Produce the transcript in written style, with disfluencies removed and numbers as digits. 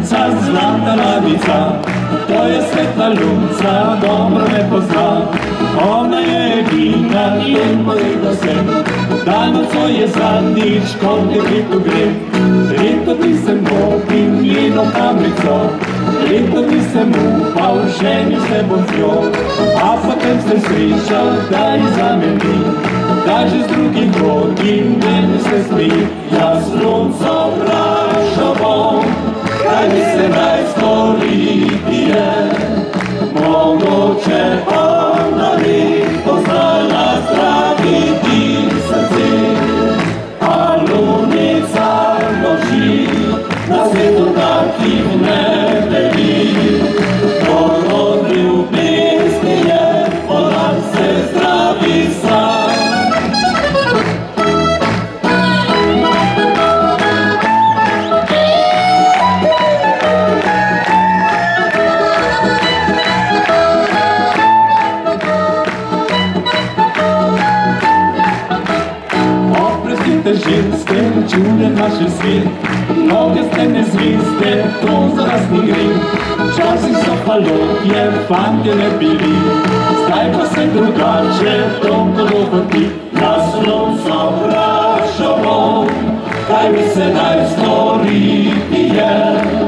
sunca, zlata lavica, to je svetla lunca, dobro me pozna. Ona je jedina i moj do se, danas co je zadnjič, kod je Rito gre. Rito ti se motim njeno kamrico, Rito ti se upal, ženi se bom z njo. A potem se srišal, da ji zameni, da že z drugim drugim meni se smi. Jaz lunco vprašal bom, kaj mi se naj storiti je. Mogoče ona bi poznala zdraviti srce, a lunica noči na svetu takih ne veli. Od ljubezni je ona se zdravi sam. Ženske, čude naše svet, mnoge ste nezveste, to za vas ni gre. Včasih so falotje, fantje ne bili, zdaj pa se drugače, to kolo vrti. Jaz lunco vprašal bom, kaj mi se naj storiti je.